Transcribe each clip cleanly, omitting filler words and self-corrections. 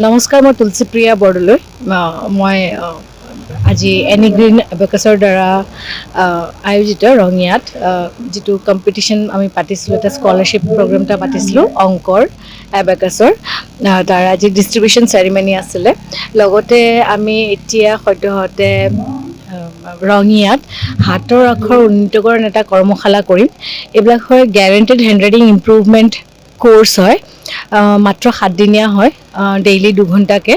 নমস্কাৰ, মই তুলসীপ্ৰিয়া বৰদলৈ। মই আজি এনি গ্ৰীণ এবেকাছৰ দ্বাৰা আয়োজিত ৰঙিয়াত যিটো কম্পিটিশ্যন আমি পাতিছিলোঁ, এটা স্কলাৰশ্বিপ প্ৰগ্ৰেম এটা পাতিছিলোঁ অংকৰ এবেকাছৰ, তাৰ আজি ডিষ্ট্ৰিবিউশ্যন চেৰিমনি আছিলে। লগতে আমি এতিয়া সদ্যহতে ৰঙিয়াত হাতৰ আখৰ উন্নীতকৰণ এটা কৰ্মশালা কৰিম। এইবিলাক হয় গেৰেণ্টেড হেণ্ডৰাইটিং ইম্প্ৰুভমেণ্ট কোৰ্চ হয়, মাত্ৰ 7 দিনীয়া হয়, ডেইলি 2 ঘণ্টাকৈ।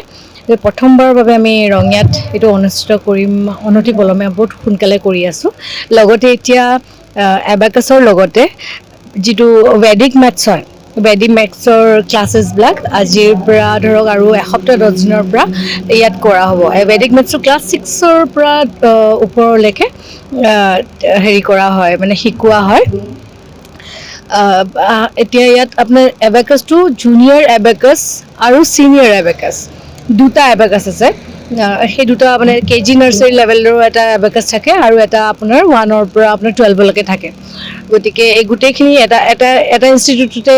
প্ৰথমবাৰৰ বাবে আমি ৰঙিয়াত এইটো অনুষ্ঠিত কৰিম, অনতিপলমে বহুত সোনকালে কৰি আছোঁ। লগতে এতিয়া এবেকাছৰ লগতে যিটো বেদিক মেথছ হয়, বেদিক মেথছৰ ক্লাছেছবিলাক আজিৰ পৰা ধৰক আৰু এসপ্তাহ 10 দিনৰ পৰা ইয়াত কৰা হ'ব। বেদিক মেথছৰ ক্লাছ 6ৰ পৰা ওপৰলৈকে কৰা হয়, মানে শিকোৱা হয়। এতিয়া ইয়াত আপোনাৰ এবেকাছটো জুনিয়ৰ এবেকাছ আৰু ছিনিয়ৰ এবেকাছ দুটা এবেকাছ আছে। সেই দুটা মানে কেজি নাৰ্চাৰী লেভেলৰো এটা এবেকাছ থাকে আৰু এটা আপোনাৰ 1ৰ পৰা আপোনাৰ 12লৈকে থাকে। গতিকে এই গোটেইখিনি এটা ইনষ্টিটিউটতে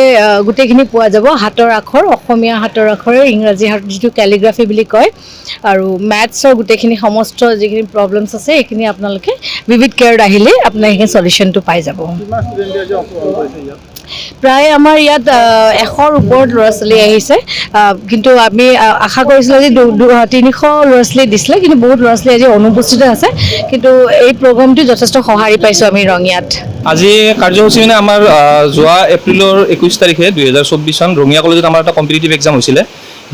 গোটেইখিনি পোৱা যাব। হাতৰ আখৰ, অসমীয়া হাতৰ আখৰে, ইংৰাজী যিটো কেলিগ্ৰাফি বুলি কয়, আৰু মেথছৰ গোটেইখিনি সমস্ত যিখিনি প্ৰব্লেমছ আছে সেইখিনি আপোনালোকে ভিভিড কেয়াৰত আহিলে আপোনাৰ সেইখিনি চলিউশ্যনটো পাই যাব। প্ৰায় আমাৰ ইয়াত 100ৰ ওপৰত ল'ৰা ছোৱালী আহিছে, কিন্তু আমি আশা কৰিছিলোঁ যে 300 ল'ৰা ছোৱালী দিছিলে, কিন্তু বহুত ল'ৰা ছোৱালী আজি অনুপস্থিত আছে। কিন্তু এই প্ৰগ্ৰামটো যথেষ্ট সঁহাৰি পাইছোঁ আমি ৰঙিয়াত। আজি কাৰ্যসূচী মানে আমাৰ যোৱা এপ্ৰিলৰ 21 তাৰিখে 2024 চন ৰঙিয়া কলেজত আমাৰ এটা কম্পিটিটিভ এক্সাম হৈছিলে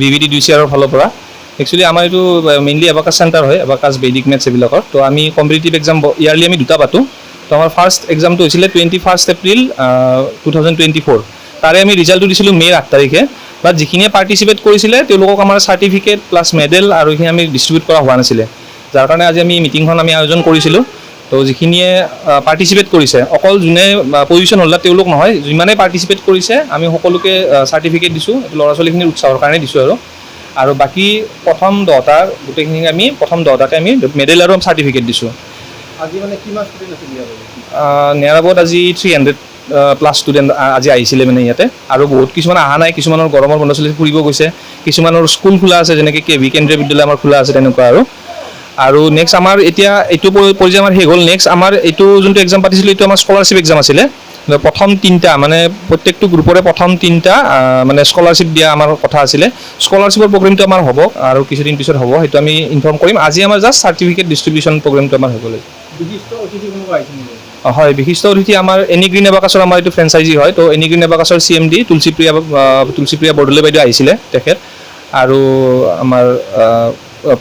VVT DCR ফালৰ পৰা। একচুৱেলি আমাৰ এইটো মেইনলি এবাকাছ চেণ্টাৰ হয়, এবাকাছ বেদিক মেথছ এইবিলাকৰ। তো আমি কম্পিটিটিভ এক্সাম ইয়াৰলি আমি 2টা পাতোঁ। তো আমাৰ ফাৰ্ষ্ট এক্সামটো হৈছিলে 21 এপ্ৰিল 2024। তাৰে আমি ৰিজাল্টটো দিছিলোঁ মে'ৰ 8 তাৰিখে। বাট যিখিনিয়ে পাৰ্টিচিপেট কৰিছিলে তেওঁলোকক আমাৰ চাৰ্টিফিকেট প্লাছ মেডেল আৰু এইখিনি আমি ডিষ্ট্ৰিবিউট কৰা হোৱা নাছিলে, যাৰ কাৰণে আজি আমি মিটিংখন আমি আয়োজন কৰিছিলোঁ। তো যিখিনিয়ে পাৰ্টিচিপেট কৰিছে, অকল যোনে পজিশ্যন হ'ল্ডাৰ তেওঁলোক নহয়, যিমানে পাৰ্টিচিপেট কৰিছে আমি সকলোকে চাৰ্টিফিকেট দিছোঁ। ল'ৰা ছোৱালীখিনিৰ উৎসাহৰ কাৰণে দিছোঁ আৰু বাকী প্ৰথম 10টাৰ গোটেইখিনিক আমি প্ৰথম 10টাকে আমি মেডেল আৰু চাৰ্টিফিকেট দিছোঁ। আজি মানে কিমান ষ্টুডেণ্ট আছিল ইয়াত? নিয়াৰ এবাউট আজি 300 প্লাছ ষ্টুডেণ্ট আজি আহিছিলে মানে ইয়াতে, আৰু বহুত কিছুমান অহা নাই, কিছুমানৰ গৰমৰ বন্ধ চলি ফুৰিব গৈছে, কিছুমানৰ স্কুল খোলা আছে, যেনেকৈ KV কেন্দ্ৰীয় বিদ্যালয় আমাৰ খোলা আছে তেনেকুৱা আৰু নেক্সট আমাৰ এতিয়া এইটো পৰ্যায় আমাৰ শেষ হ'ল। নেক্সট আমাৰ এইটো যোনটো এক্সাম পাতিছিলোঁ এইটো আমাৰ স্কলাৰশ্বিপ এক্সাম আছিলে। প্ৰথম 3টা মানে প্ৰত্যেকটো গ্ৰুপৰে প্ৰথম 3টা মানে স্কলাৰশ্বিপ দিয়া আমাৰ কথা আছিলে। স্কলাৰশ্বিপৰ প্ৰগ্ৰেমটো আমাৰ হ'ব আৰু কিছুদিন পিছত হ'ব, সেইটো আমি ইনফৰ্ম কৰিম। আজি আমাৰ জাষ্ট চাৰ্টিফিকেট ডিষ্ট্ৰিবিউশ্যন প্ৰগ্ৰেমটো আমাৰ হৈ গ'ল। বিশিষ্ট অতিথি কোনোবা আহিছে নেকি? হয়, বিশিষ্ট অতিথি আমাৰ এনি গ্ৰীণ এবাকাছৰ আমাৰ এইটো ফ্ৰেঞ্চাইজি হয়। তো এনি গ্ৰীণ এবাকাছৰ CMD তুলসীপ্ৰিয়া বৰদলৈ বাইদেউ আহিছিলে তেখেত, আৰু আমাৰ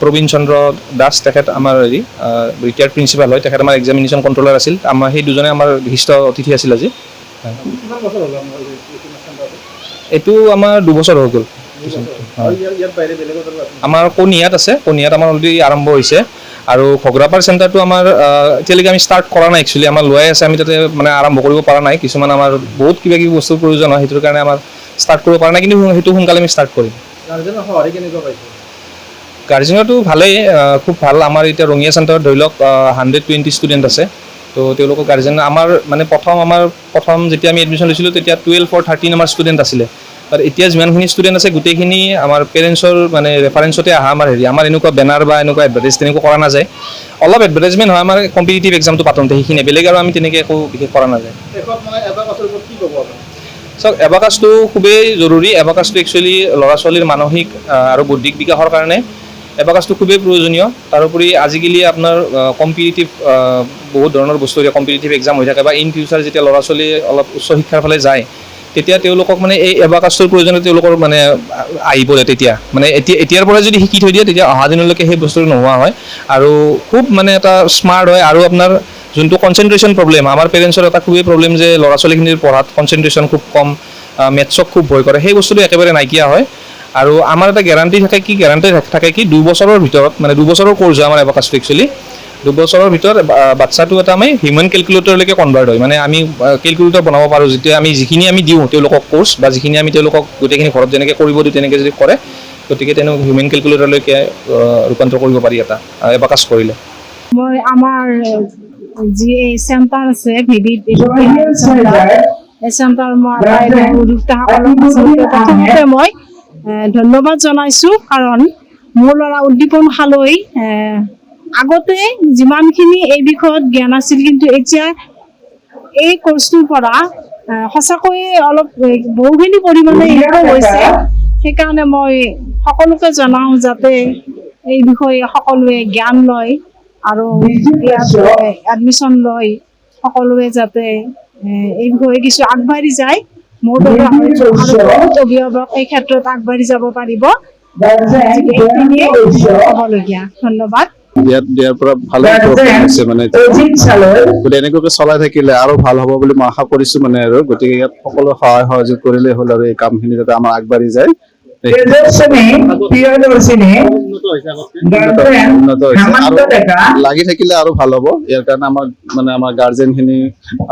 প্ৰবীণ চন্দ্ৰ দাস তেখেত আমাৰ ৰিটায়াৰ্ড প্ৰিন্সিপাল হয়, তেখেত আমাৰ এক্সামিনেশ্যন কণ্ট্ৰলাৰ আছিল। আমাৰ সেই দুজনে আমাৰ বিশিষ্ট অতিথি আছিল আজি। কিমান বছৰ হ'ল আপোনাৰ এইটো আমাৰ 2 বছৰ হৈ গ'ল। আমাৰ কণিয়াত আছে, কণিয়াত আমাৰ অলৰেডি আৰম্ভ হৈছে, আৰু ঘগ্ৰাপাৰ চেণ্টাৰটো আমাৰ এতিয়ালৈকে আমি ষ্টাৰ্ট কৰা নাই। একচুৱেলি আমাৰ লোৱাই আছে, আমি তাতে মানে আৰম্ভ কৰিব পৰা নাই। কিছুমান আমাৰ বহুত কিবা কিবি বস্তুৰ প্ৰয়োজন হয়, সেইটোৰ কাৰণে আমাৰ ষ্টাৰ্ট কৰিব পৰা নাই, কিন্তু সেইটো সোনকালে আমি ষ্টাৰ্ট কৰিম। গাৰ্জেনৰ সঁহাৰি কেনেকুৱা পাইছে? গাৰ্জেনৰটো ভালেই, খুব ভাল। আমাৰ এতিয়া ৰঙিয়া চেণ্টাৰত ধৰি লওক 120 ষ্টুডেণ্ট আছে। তো তেওঁলোকৰ গাৰ্জেন আমাৰ মানে প্ৰথম যেতিয়া আমি এডমিশ্যন লৈছিলোঁ তেতিয়া 12 or 13 আমাৰ ষ্টুডেণ্ট আছিলে। আৰু এতিয়া যিমানখিনি ষ্টুডেণ্ট আছে গোটেইখিনি আমাৰ পেৰেণ্টছৰ মানে ৰেফাৰেঞ্চতে অহা আমাৰ এনেকুৱা বেনাৰ বা এনেকুৱা এডভাৰটাইজ তেনেকুৱা কৰা নাযায়। অলপ এডভাৰটাইজমেণ্ট হয় আমাৰ কম্পিটিটিভ এক্সামটো পাতোঁতে, সেইখিনি বেলেগ আৰু আমি তেনেকৈ একো বিশেষ কৰা নাযায়। চাওক, এবাকাছটো খুবেই জৰুৰী। এবাকাছটো একচুৱেলি ল'ৰা ছোৱালীৰ মানসিক আৰু বৌদ্ধিক বিকাশৰ কাৰণে এবাকাছটো খুবেই প্ৰয়োজনীয়। তাৰোপৰি আজিকালি আপোনাৰ কম্পিটিটিভ বহুত ধৰণৰ বস্তু কম্পিটিটিভ এক্সাম হৈ থাকে, বা ইন ফিউচাৰ যেতিয়া ল'ৰা ছোৱালী অলপ উচ্চ শিক্ষাৰ ফালে যায় তেতিয়া তেওঁলোকক মানে এই এবাকাছটোৰ প্ৰয়োজনীয় তেওঁলোকৰ মানে আহিব। তেতিয়া মানে এতিয়াৰ পৰা যদি শিকি থৈ দিয়ে তেতিয়া অহা দিনলৈকে সেই বস্তুটো নোহোৱা হয়, আৰু খুব মানে এটা স্মাৰ্ট হয়। আৰু আপোনাৰ যোনটো কনচেনট্ৰেশ্যন প্ৰব্লেম, আমাৰ পেৰেণ্টছৰ এটা খুবেই প্ৰব্লেম যে ল'ৰা ছোৱালীখিনিৰ পঢ়াত কনচেনট্ৰেশ্যন খুব কম, মেথছক খুব ভয় কৰে, সেই বস্তুটো একেবাৰে নাইকিয়া হয়। আৰু আমাৰ এটা গেৰাণ্টি থাকে কি 2 বছৰৰ ভিতৰত, মানে 2 বছৰৰ কোৰ্ছ হয় আমাৰ এবাকাছটো একচুৱেলি। 2 বছৰৰ ভিতৰত বাচ্ছাটো এটা আমি হিউমেন কেলকুলেটৰলৈকে কনভাৰ্ট হয়, মানে আমি কেলকুলেটৰ বনাব পাৰোঁ যেতিয়া যিখিনি আমি দিওঁ তেওঁলোকক কোৰ্ছ, বা যিখিনি আমি তেওঁলোকক গোটেইখিনি ঘৰত যেনেকৈ কৰিব দিওঁ তেনেকৈ যদি কৰে, গতিকে তেওঁলোক হিউমেন কেলকুলেটৰলৈকে ৰূপান্তৰ কৰিব পাৰি এটা এবাকাছ কৰিলে। মই আমাৰ যি চেণ্টাৰ আছে ভিভিড চেণ্টাৰ, এই চেণ্টাৰ মই প্ৰথমতে মই ধন্যবাদ জনাইছোঁ, কাৰণ মোৰ ল'ৰা উদ্দীপন খালৈ আগতে যিমানখিনি এই বিষয়ত জ্ঞান আছিল, কিন্তু এতিয়া এই কৰ্চটোৰ পৰা সঁচাকৈয়ে অলপ বহুখিনি পৰিমাণে ইম্প্ৰুভ হৈছে। সেইকাৰণে মই সকলোকে জনাওঁ যাতে এই বিষয়ে সকলোৱে জ্ঞান লয় আৰু এডমিশ্যন লয়, সকলোৱে যাতে এই বিষয়ে কিছু আগবাঢ়ি যায়। মোৰ দৰে হয়তো আৰু বহুত অভিভাৱক এই ক্ষেত্ৰত আগবাঢ়ি যাব পাৰিব। এইখিনিয়ে ক'বলগীয়া। ধন্যবাদ। ইয়াত দিয়াৰ পৰা ভালে প্ৰব্লেম হৈছে মানে গতিকে এনেকুৱাকৈ চলাই থাকিলে আৰু ভাল হ'ব বুলি মই আশা কৰিছোঁ মানে আৰু গতিকে ইয়াত সকলো সহায় সহযোগ কৰিলেই হ'ল আৰু এই কামখিনি যাতে আমাৰ আগবাঢ়ি যায়। উন্নত হৈছে আৰু লাগি থাকিলে আৰু ভাল হ'ব। ইয়াৰ কাৰণে আমাৰ মানে আমাৰ গাৰ্জেনখিনি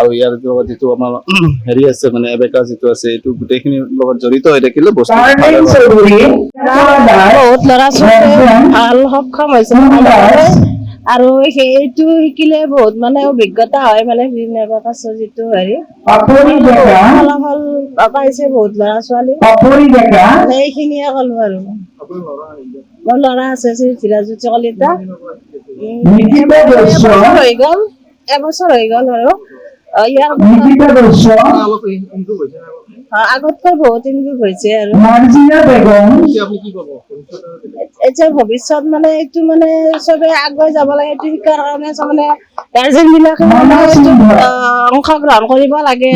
আৰু ইয়াৰ লগত যিটো আমাৰ হেৰি আছে মানে এবেকাছ যিটো আছে এইটো গোটেইখিনিৰ লগত জড়িত হৈ থাকিলে বস্তু বহুত ল'ৰা ছোৱালীয়ে ভাল সক্ষম হৈছে আৰু সেইটো শিকিলে বহুত মানে অভিজ্ঞতা হয়, মানে এবেকাছৰ যিটো হেৰি ফলাফল পাইছে বহুত ল'ৰা ছোৱালী। এইখিনিয়ে ক'লো আৰু মোৰ ল'ৰা আছে ধীৰাজ্যোতি কলিতা, এবছৰ হৈ গ'ল আৰু ইয়াৰ আগতকৈ বহুত ইম্প্ৰুভ হৈছে আৰু এতিয়া ভৱিষ্যত মানে এইটো মানে চবে আগুৱাই যাব লাগে। এইটো শিকাৰ কাৰণে মানে গাৰ্জেন বিলাকে অংশগ্ৰহণ কৰিব লাগে।